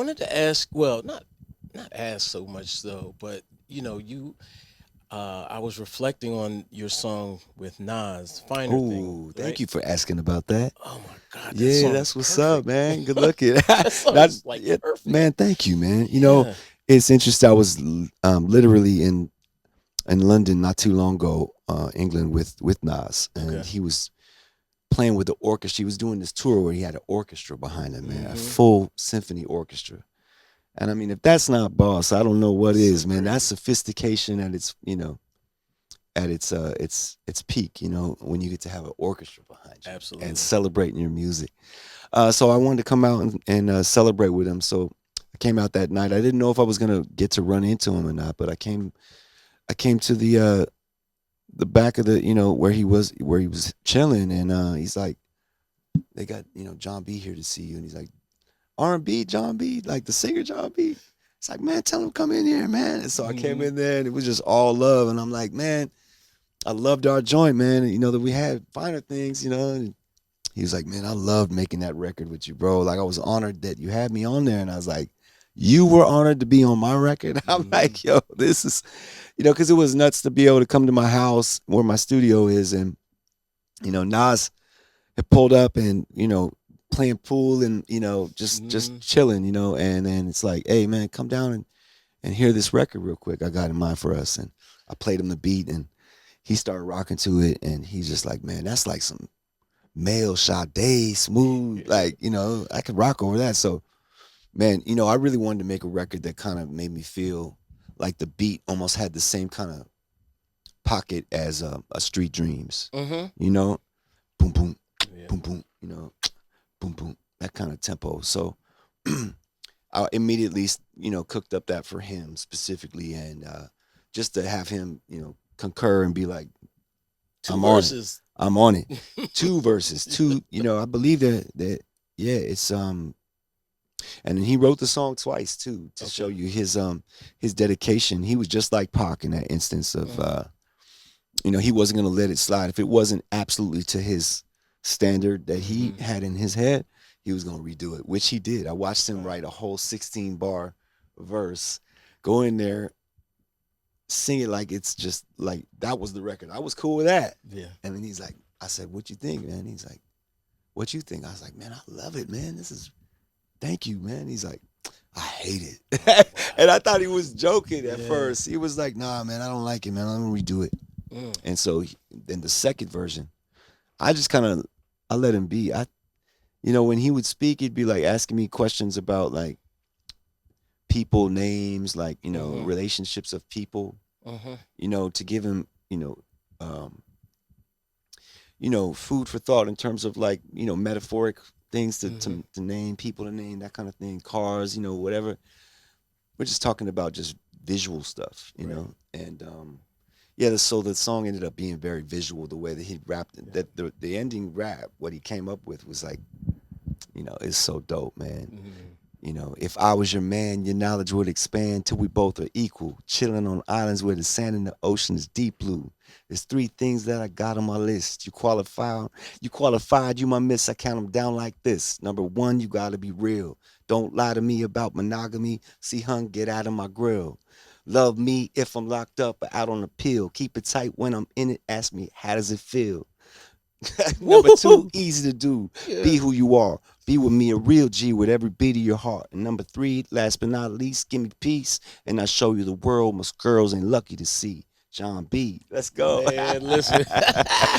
wanted to ask, well, not ask so much though, but you I was reflecting on your song with Nas, Finer Thing, Oh, thank right? you for asking about that. Oh my God, that Yeah, song is that's what's up, perfect. man. Good looking. That song That, is like yeah, perfect. man. Thank you, man. Yeah. It's interesting. I was literally in London not too long ago, England with Nas, and Okay. he was playing with the orchestra. He was doing this tour where he had an orchestra behind him, man, a Mm-hmm. full symphony orchestra. And I mean, if that's not boss, I don't know what So is, man. That's crazy. sophistication at its peak. When you get to have an orchestra behind you and Absolutely. celebrating your music. So I wanted to come out and celebrate with him. So I came out that night. I didn't know if I was gonna get to run into him or not, but I came to the back of the where he was chilling, and he's like, they got John B here to see you, and he's like, R&B John B, like the singer John B. It's like, man, tell him to come in here, man. And so I came Mm-hmm. in there, and it was just all love, and I'm like, man, I loved our joint, man. And, that we had finer things, And he was like, man, I loved making that record with you, bro. Like I was honored that you had me on there, and I was like, you were honored to be on my record. I'm Mm-hmm. like, yo, this is, because it was nuts to be able to come to my house where my studio is, and Nas had pulled up and playing pool and just Mm-hmm. chilling, and then it's like, hey man, come down and hear this record real quick. I got in mind for us, and I played him the beat, and he started rocking to it, and he's just like, man, that's like some male Sade smooth, like I could rock over that. So man, I really wanted to make a record that kind of made me feel like the beat almost had the same kind of pocket as a Street Dreams, Mm-hmm. you know, boom boom Yeah. boom boom, boom boom, that kind of tempo. So I immediately cooked up that for him specifically, and just to have him concur and be like, Two I'm on it, verses. I'm on it. Two verses, two. I believe that yeah, it's and then he wrote the song twice too to show Okay. you his dedication. He was just like Pac in that instance of Mm-hmm. he wasn't gonna let it slide if it wasn't absolutely to his standard that he Mm-hmm. had in his head. He was gonna redo it, which he did. I watched him Wow. write a whole 16 bar verse, go in there, sing it like it's just like that was the record. I was cool with that. Yeah. And then he's like, I said, "What you think, man?" He's like, "What you think?" I was like, "Man, I love it, man. This is thank you, man." He's like, "I hate Oh it," and wow. I thought he was joking at Yeah. first. He was like, "Nah, man, I don't like it, man. I'm gonna redo it." Mm. And so then the second version, I just kind of I let him be. When he would speak, he'd be like asking me questions about like people names, like Mm-hmm. relationships of people, Mm-hmm. to give him um, food for thought in terms of like metaphoric things to, Mm-hmm. to to name people to name that kind of thing, cars, whatever. We're just talking about just visual stuff, Right. and yeah. So the song ended up being very visual. The way that he rapped it, Yeah. that the ending rap, what he came up with was like, it's so dope, man. Mm-hmm. If I was your man, your knowledge would expand till we both are equal, chilling on islands where the sand in the ocean is deep blue. There's three things that I got on my list. You qualified, you my miss. I count them down like this. Number one, you gotta be real. Don't lie to me about monogamy. See, hun, get out of my grill. Love me if I'm locked up or out on a pill. Keep it tight when I'm in it. Ask me, how does it feel? Number two, Woo! easy to do. Be Yeah. who you are. Be with me, a real G with every beat of your heart. And number three, last but not least, give me peace, and I show you the world most girls ain't lucky to see. John B. Let's go. Man, listen.